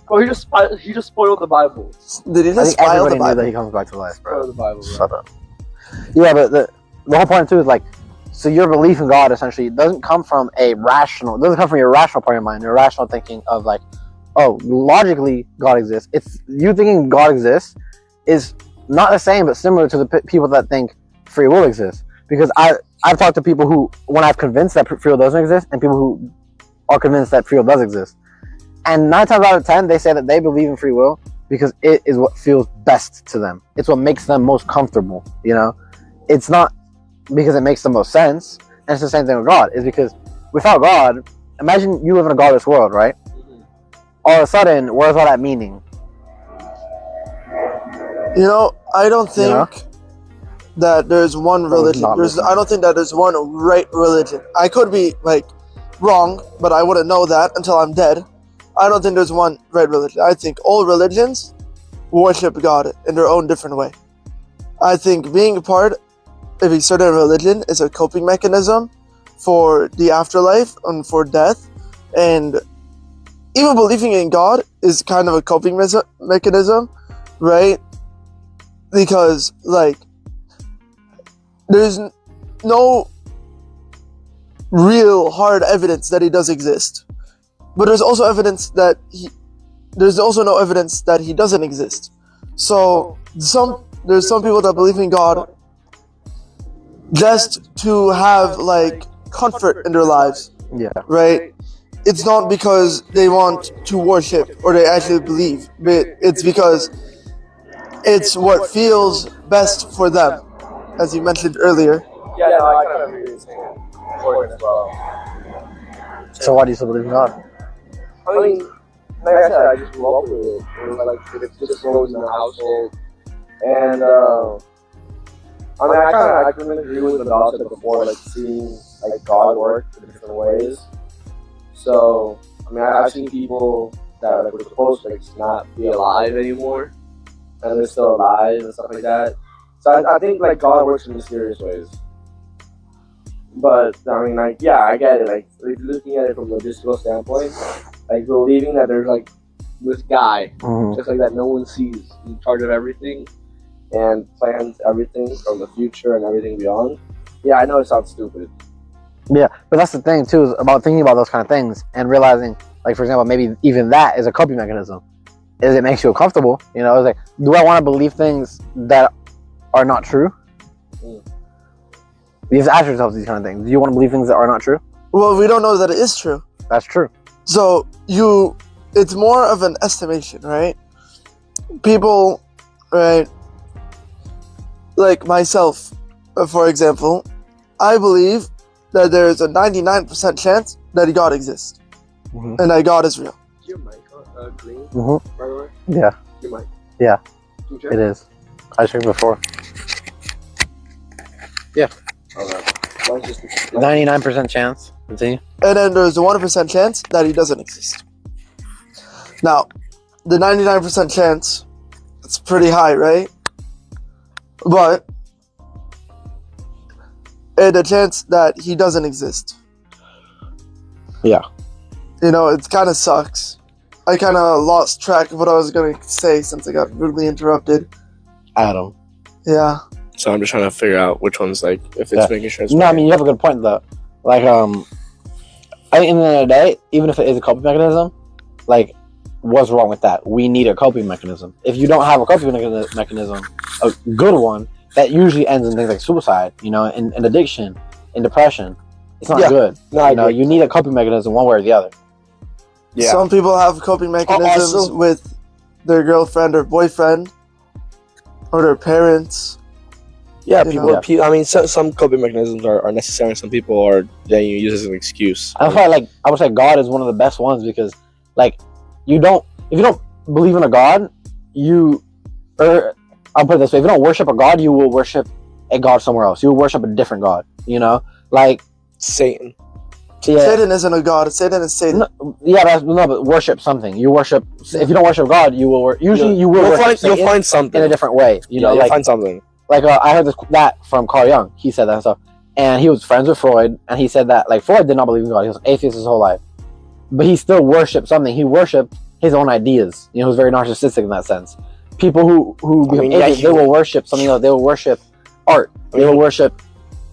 Bro, he just spoiled the Bible. Did he I just think spoil everybody the knew Bible? that he comes back to life, bro. Spoiled the Bible, bro. Shut up. Yeah, but the whole point too is like, so your belief in God essentially doesn't come from your rational part of your mind, your rational thinking of like, oh, logically God exists. It's you thinking God exists is not the same, but similar to the people that think free will exists. Because I've talked to people who, when I've convinced that free will doesn't exist, and people who are convinced that free will does exist. And 9 times out of 10, they say that they believe in free will because it is what feels best to them. It's what makes them most comfortable, you know? It's not because it makes the most sense. And it's the same thing with God. It's because without God, imagine you live in a godless world, right? All of a sudden, where's all that meaning? You know, I don't think Yeah. that there's one religion. not I don't think that there's one right religion. I could be like wrong, but I wouldn't know that until I'm dead. I don't think there's one right religion. I think all religions worship God in their own different way. I think being a part of a certain religion is a coping mechanism for the afterlife and for death, and even believing in God is kind of a coping mechanism, right? Because like there's no real hard evidence that he does exist, but there's also no evidence that he doesn't exist. So there's some people that believe in God just to have like comfort in their lives, Yeah. right? It's not because they want to worship or they actually believe, but it's because it's what feels best for them, as you mentioned earlier. Yeah, no, I kind of agree with you. Important as well. So why do you still believe in God? I mean, like I said, I just grew up with it. It was like it just goes in the household, and I mean, I couldn't agree with what Dawg said before, like seeing like God work in different ways. So I mean, I've seen people that like were supposed to like just not be alive anymore, and they're still alive and stuff like that. So I think like God works in mysterious ways. But I mean, like, yeah, I get it. Like, if you're looking at it from a logistical standpoint, like believing that there's like this guy, just like that, no one sees, in charge of everything and plans everything from the future and everything beyond. Yeah, I know it sounds stupid. Yeah, but that's the thing too, is about thinking about those kind of things and realizing, like for example, maybe even that is a coping mechanism. Is it makes you comfortable? You know, it's like, do I want to believe things that are not true? You have to ask yourself these kind of things. Do you want to believe things that are not true? Well, we don't know that it is true. That's true. So it's more of an estimation, right? People, right? Like myself, for example, I believe that there is a 99% chance that God exists and that God is real. Is your mic green? Mm-hmm. By the way? Yeah, Your mic? Yeah. Can you check? it is. I checked before. Okay. Mine's just 99% chance. Continue. And then there's a 1% chance that he doesn't exist. Now, the 99% chance, it's pretty high, right? But the chance that he doesn't exist. Yeah. You know, it kind of sucks. I kind of lost track of what I was going to say since I got rudely interrupted. Adam. Yeah. So I'm just trying to figure out which one's like, if it's Yeah. making sure it's No, I right. mean, you have a good point though. Like, I think in the end of the day, even if it is a coping mechanism, like, what's wrong with that? We need a coping mechanism. If you don't have a coping mechanism, a good one, that usually ends in things like suicide, you know, in addiction, in depression. It's not Yeah. good. No, I You know, agree. you need a coping mechanism one way or the other. Yeah. Some people have coping mechanisms also- with their girlfriend or boyfriend or their parents. Yeah, You people. know? I mean, some coping mechanisms are necessary, and some people are that you use as an excuse. I feel like I would say God is one of the best ones because, like, if you don't believe in a God, I'll put it this way: if you don't worship a God, you will worship a God somewhere else. You will worship a different God. You know, like Satan. yeah, Satan isn't a god. Satan is Satan. but worship something. You worship. If you don't worship God, you will usually you will worship You'll Satan find something in a different way. You know, you'll like find something. I heard that from Carl Jung. He said that and stuff, and he was friends with Freud, and he said that like Freud did not believe in God. He was an atheist his whole life, but he still worshipped something. He worshipped his own ideas. You know, who's very narcissistic in that sense. People who I become mean, yeah, atheists, they will worship something else. They will worship art. They will worship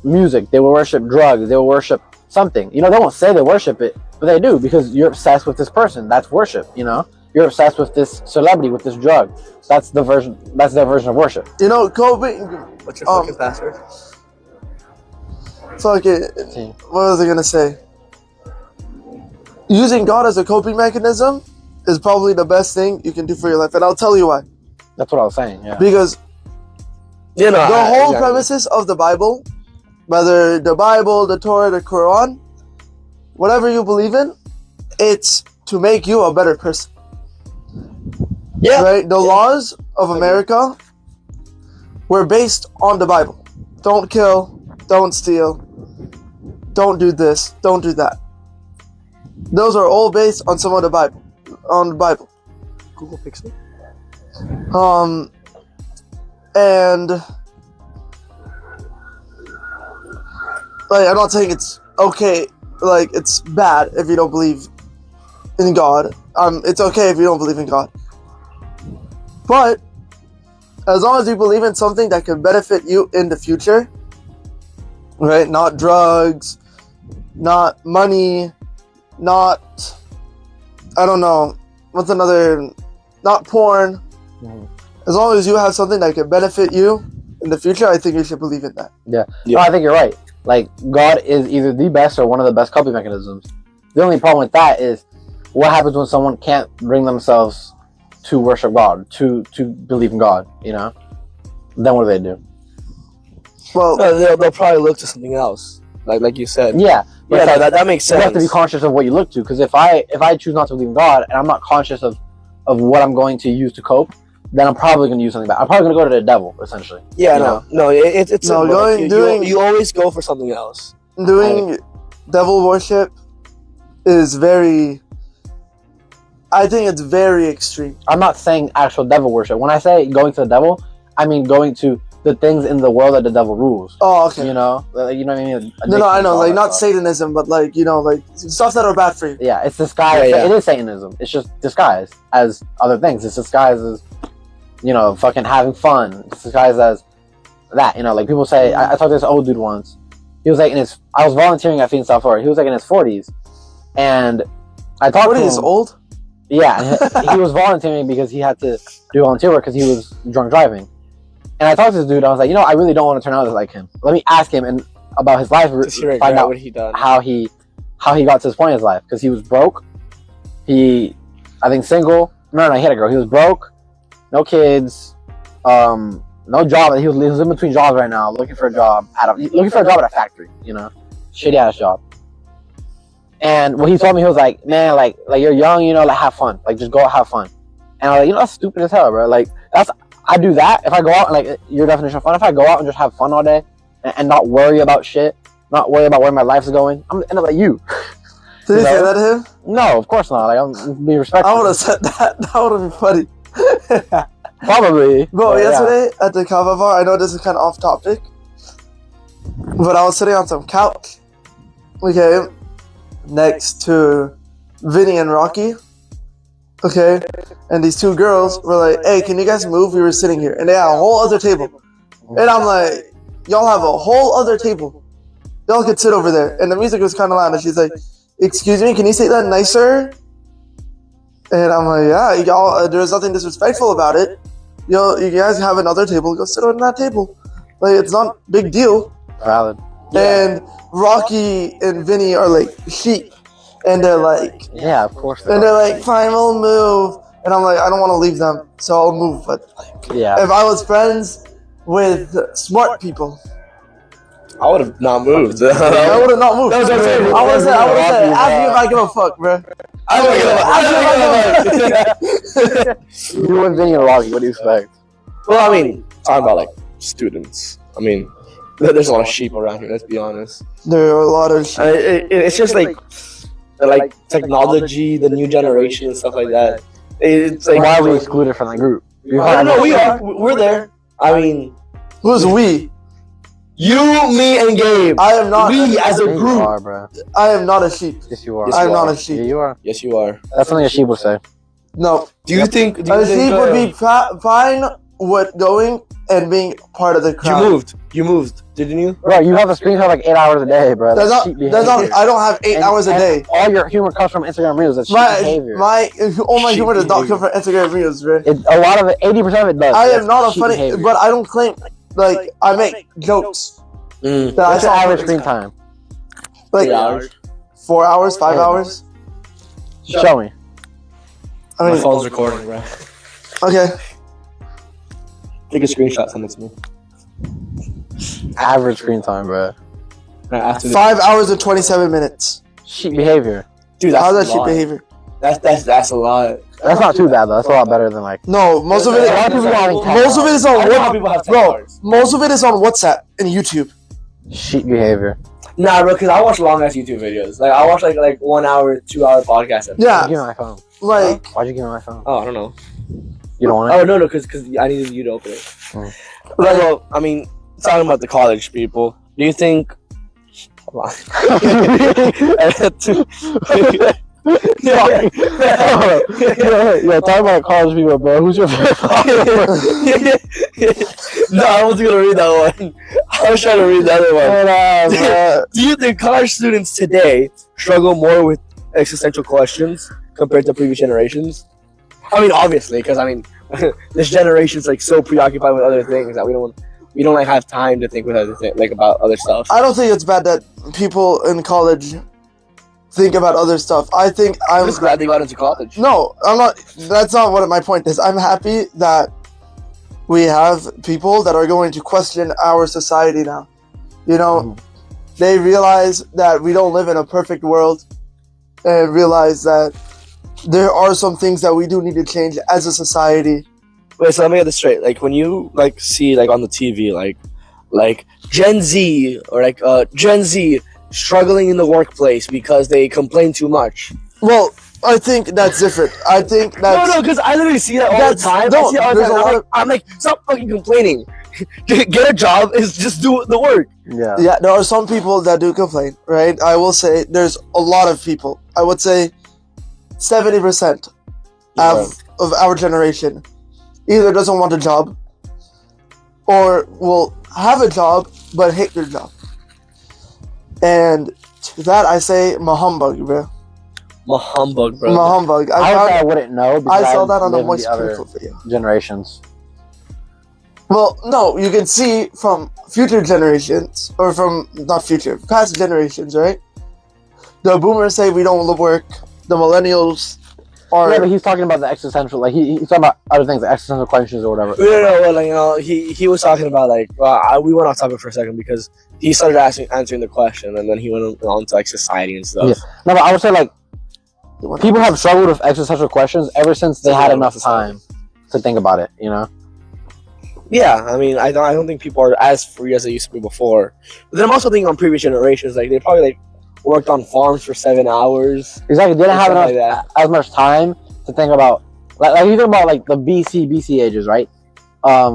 music. They will worship drugs. They will worship something. You know, they won't say they worship it, but they do because you're obsessed with this person. That's worship. You know, you're obsessed with this celebrity, with this drug. That's the version. That's their version of worship. You know, Kobe. What's your fucking password? Fuck it. What was I gonna say? Using God as a coping mechanism is probably the best thing you can do for your life, and I'll tell you why. That's what I was saying. Yeah. Because You know, the whole premises of the Bible, whether the Bible, the Torah, the Quran, whatever you believe in, it's to make you a better person. Yeah. Right? The laws of America were based on the Bible. Don't kill, don't steal, don't do this, don't do that. Those are all based on some of the Bible. On the Bible. Google Pixel. And like, I'm not saying it's okay, like it's bad if you don't believe in God. It's okay if you don't believe in God. But as long as you believe in something that can benefit you in the future, right? Not drugs, not money, not, I don't know, what's another, not porn. Mhm. As long as you have something that can benefit you in the future, I think you should believe in that. Yeah. No, I think you're right. Like, God is either the best or one of the best coping mechanisms. The only problem with that is what happens when someone can't bring themselves to worship God, to believe in God, you know? Then what do they do? Well, They'll probably look to something else, like you said. Yeah. But Yeah, it's like, that makes you sense. have to be conscious of what you look to, because if I choose not to believe in God and I'm not conscious of what I'm going to use to cope, then I'm probably going to use something bad. I'm probably going to go to the devil, essentially. Yeah, you no, it's No, simple. going- You always go for something else. doing devil worship is very, I think it's very extreme. I'm not saying actual devil worship. When I say going to the devil, I mean going to the things in the world that the devil rules. Oh, okay. You know what I mean? No, I know, Addictions, all like that not stuff. Satanism, but like, you know, like stuff that are bad for you. Yeah, it's disguised. Yeah, yeah. It is Satanism. It's just disguised as other things. It's disguised as, you know, fucking having fun. It's disguised as that. You know, like people say. I talked to this old dude once. He was like I was volunteering at Feed South Florida. He was like in his 40s, and I talked What to is him. old? Yeah, and he was volunteering because he had to do volunteer work because he was drunk driving. And I talked to this dude. I was like, you know, I really don't want to turn out like him. Let me ask him about his life, Does he regret find out what he done? how he got to this point in his life, because he was broke. I think single. No, he had a girl. He was broke, no kids, no job. He was in between jobs right now, looking for a job at a factory. You know, shitty ass job. And what he told me, he was like, man, like you're young, you know, like have fun, like just go out, have fun. And I was like, you know, that's stupid as hell, bro. Like I do that if I go out and like your definition of fun. If I go out and just have fun all day and not worry about shit, not worry about where my life's going, I'm gonna end up like you. Did you No. say that to him? No, of course not. Like I'm being respectful. I would have said that. That would have been funny. Probably. Bro, but, yeah. yesterday at the Kava bar, I know this is kind of off topic, but I was sitting on some couch, okay, next to Vinny and Rocky, okay, and these two girls were like, hey, can you guys move? We were sitting here, and they had a whole other table, and I'm like, y'all have a whole other table. Y'all could sit over there, and the music was kind of loud, and she's like, excuse me, can you say that nicer? And I'm like, yeah, y'all, there's nothing disrespectful about it. Yo, you guys have another table, go sit on that table. Like, it's not a big deal. Valid. And Rocky and Vinny are like sheep. And they're like, Yeah, of course. and they're like, fine, we'll move. And I'm like, I don't want to leave them, so I'll move. But Yeah. if I was friends with smart people, I would have not moved. I would have not moved. That was what I'm saying. I would have said, Rocky, ask me if I give a fuck, bro. You and Vinny and Rocky, what do you expect? Well, I mean, talking about like students. I mean, there's a lot of sheep around here. Let's be honest. There are a lot of shit. It's just like technology, the new generation and stuff like that. It's like Why are we excluded from that group? I don't know. We are. We're there. I mean, Who's we? you, me, and Gabe. I am not. We as a You group. are, bro. I am not a sheep. Yes, you are. Yes, I'm you not are. a sheep. Yeah, you are. Yes, you are. That's something a sheep would say. No. Do you think? Do you A sheep think would be fine with going and being part of the crowd. You moved, didn't you? Bro, you have a screen time like 8 hours a day, bro. That's That's sheep not. behavior. I don't have 8 hours a And day. all your humor comes from Instagram Reels. That's sheep behavior. All my Sheep humor does not behavior. come from Instagram Reels, bro. A lot of it, 80% of it does. I That's am not a sheep funny, behavior. but I don't claim like I make jokes. Mm. That I What's your saw average screen time? like 3 hours. 4 hours, 5 hours. Show me. I My mean, phone's recording, bro. okay. Take a screenshot, send it to me. Average screen time, bro. After 5 hours and 27 minutes. Sheep behavior. dude, that's How's a that shit lot. behavior? That's a lot. That's not too bad though. That's a lot better than like. No, most of it. A lot of people having 10 Most of it is on I know how people have 10 bro. hours. Most of it is on WhatsApp and YouTube. Sheep behavior. Nah, bro, because I watch long ass YouTube videos. Like I watch like 1 hour, 2 hour podcasts. Why'd you Yeah, give me my phone? like Why'd you give me my phone? Oh, I don't know. You don't want it? Oh no, because I needed you to open it. Hmm. Like, well, I mean, talking about the college people. Do you think? Hold on. Yeah, talk about college people, bro. Who's your favorite? No, I wasn't gonna read that one. I was trying to read the other one. Do you think college students today struggle more with existential questions compared to previous generations? I mean, obviously, because I mean, this generation's like so preoccupied with other things that we don't like have time to think with other like about other stuff. I don't think it's bad that people in college think about other stuff. I think I'm just glad they got into college. No, I'm not. That's not what my point is. I'm happy that we have people that are going to question our society now. You know, they realize that we don't live in a perfect world, and realize that there are some things that we do need to change as a society. Wait, so let me get this straight. Like when you like see like on the TV like Gen Z or like Gen Z struggling in the workplace because they complain too much. Well, I think that's different. I think that's No, because I literally see that all the That's- time. no, I see it all the there's time. a lot I'm like, stop fucking complaining. Get a job. Is just do the work. Yeah. yeah. There are some people that do complain, right? I will say there's a lot of people. I would say 70% of our generation either doesn't want a job or will have a job but hate their job. And to that I say mahumbug, bro. My humbug, bro. Mahumbug. I would say I wouldn't know because I saw that on a lived Moist the other Critical video. generations. Well, no, you can see from future generations, or from, not future, past generations, right? The boomers say we don't work. The millennials are... Yeah, but he's talking about the existential, like he's talking about other things, like existential questions or whatever. No, well, like, you know, he was talking about like we went off topic for a second because he started answering the question and then he went on to like society and stuff. Yeah. No, but I would say like people have struggled with existential questions ever since they had enough time to think about it. You know. Yeah, I mean, I don't think people are as free as they used to be before. But then I'm also thinking on previous generations, like they probably like worked on farms for 7 hours. Exactly. They didn't have Something enough like that. as much time to think about like you think about like the BC ages, right? I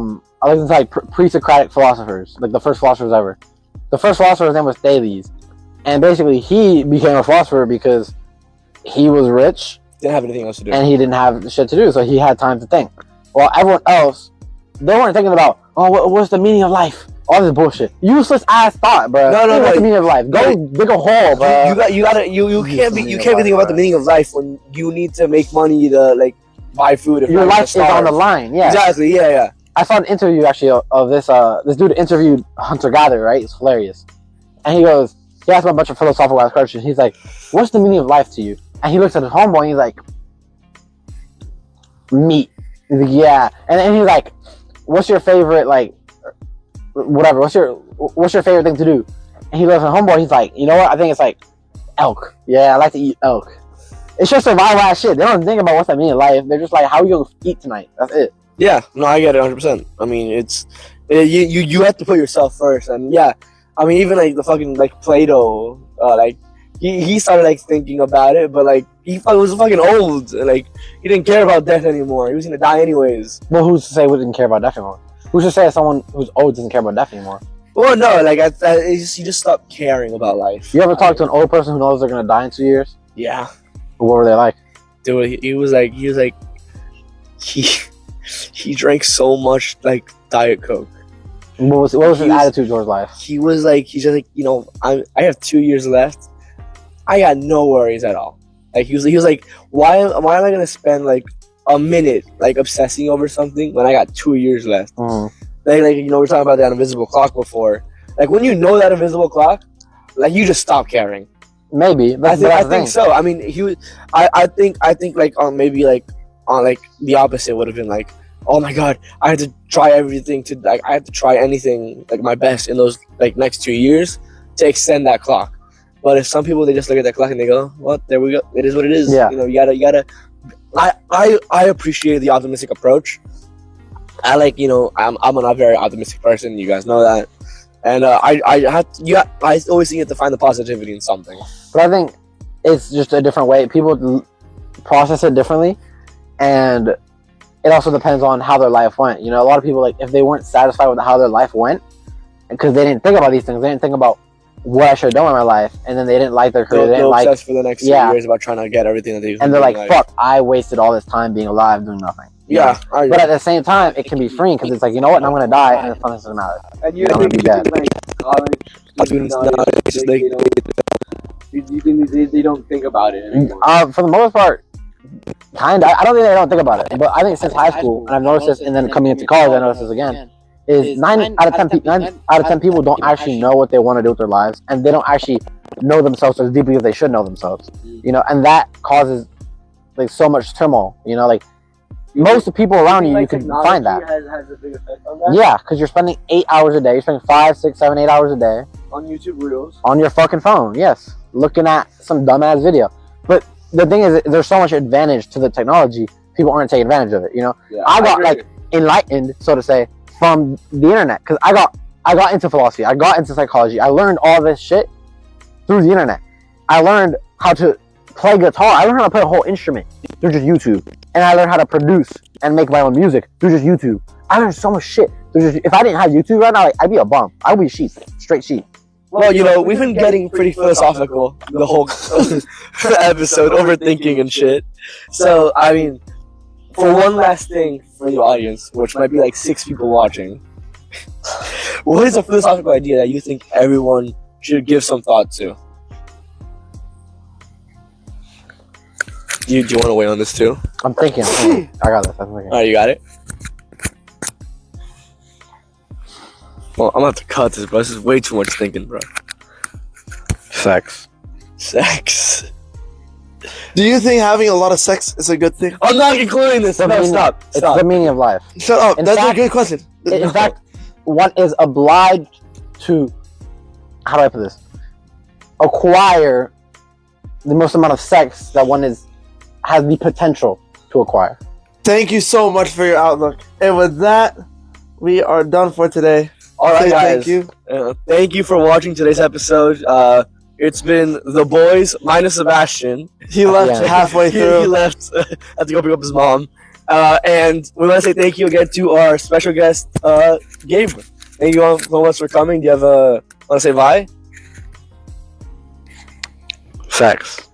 like to say like pre-Socratic philosophers, like the first philosophers ever. The first philosopher's name was Thales, and basically he became a philosopher because he was rich Didn't have anything else to do. and he didn't have shit to do, so he had time to think. While everyone else, they weren't thinking about, oh, what's the meaning of life? All this bullshit, useless ass thought, bro. No, What's the meaning of life? Go dig a hole, bro. You can't be thinking about the meaning of life when you need to make money to like buy food. If Your not, life you're is on starved. the line. Yeah, Exactly. Yeah. I saw an interview actually of this dude interviewed hunter gatherer, right? It's hilarious, and he asked him a bunch of philosophical ass questions. He's like, "What's the meaning of life to you?" And he looks at his homeboy and he's like, "Meat." He's like, "Yeah," and then he's like, "What's your favorite like, whatever? What's your favorite thing to do?" And he looks at homeboy. He's like, "You know what? I think it's like elk. Yeah, I like to eat elk." It's just survival ass shit. They don't think about what's the meaning of life. They're just like, "How are you gonna eat tonight?" That's it. Yeah. No, I get it 100%. I mean, it's you have to put yourself first, and yeah. I mean, even like the fucking like Plato, like he started like thinking about it, but like he was fucking old, and, like he didn't care about death anymore. He was gonna die anyways. Well, who's to say we didn't care about death anymore? Who's to say that someone who's old doesn't care about death anymore? Well, no, like you just stopped caring about life. You ever talk to an old person who knows they're gonna die in 2 years? Yeah, What were they like? dude, he was like he drank so much like Diet Coke. What was his attitude towards life? He's just like, I have 2 years left. I got no worries at all. Like he was like, why am I gonna spend like a minute like obsessing over something when I got 2 years left? Mm. Like we were talking about that invisible clock before. Like when you know that invisible clock, like you just stop caring. Maybe, but I think so. I mean, he was. I think like on the opposite would have been like, oh my god, I had to try everything I had to try anything like my best in those like next 2 years to extend that clock. But if some people, they just look at that clock and they go, well, there we go. It is what it is. Yeah. You gotta. I appreciate the optimistic approach. I like, I'm a very optimistic person. You guys know that. And I always think you have to find the positivity in something. But I think it's just a different way. People process it differently, and it also depends on how their life went. A lot of people, like, if they weren't satisfied with how their life went, because they didn't think about these things, they didn't think about what I should have done with my life, and then they didn't like their career. They're obsessed for the next 2 years about trying to get everything that they. And they're like, "Fuck! I wasted all this time being alive doing nothing." Yeah, but at the same time, it can be freeing because it's like, you know what? I'm gonna die, and it's doesn't matter. And you I'm gonna be dead. like college students nowadays, you think they don't think about it anymore? For the most part, kind of. I don't think they don't think about it, but I think since high school, and I've noticed this, and then coming into college, I noticed this again. Is 9 out of 10 people don't actually know what they want to do with their lives, and they don't actually know themselves as deeply as they should know themselves. And that causes like so much turmoil. Like. Most of the people around you can find that. Has a big effect on that? Yeah, because you're spending 8 hours a day. You're spending 5, 6, 7, 8 hours a day On YouTube Reels. on your fucking phone. Yes, looking at some dumbass video. But the thing is, there's so much advantage to the technology. People aren't taking advantage of it. Yeah, I got like enlightened, so to say, from the internet because I got into philosophy. I got into psychology. I learned all this shit through the internet. I learned how to play guitar. I learned how to play a whole instrument through just YouTube. And I learned how to produce and make my own music through just YouTube. I learned so much shit. If I didn't have YouTube right now, I'd be a bum. I would be sheep, straight sheep. Well, we've been getting pretty philosophical the whole episode, overthinking and shit. So, I mean, for one last thing for the audience, which might be like 6 people watching, what is a philosophical idea that you think everyone should give some thought to? Do you want to weigh on this too? I'm thinking. I got this. I'm thinking. Alright, you got it? Well, I'm gonna have to cut this, bro. This is way too much thinking, bro. Sex. Do you think having a lot of sex is a good thing? I'm not including this. No, stop. It's the meaning of life. Shut up. In That's fact- a good question. In fact, one is obliged to, how do I put this? Acquire the most amount of sex that one has the potential to acquire. Thank you so much for your outlook. And with that, we are done for today. All right, Say guys. Thank you. Thank you for watching today's episode. It's been the boys minus Sebastian. He left Yeah. halfway He through. left. Had to go pick up his mom. And we want to say thank you again to our special guest, Gabe. Thank you all so much for coming. Do you have want to say bye? Sex.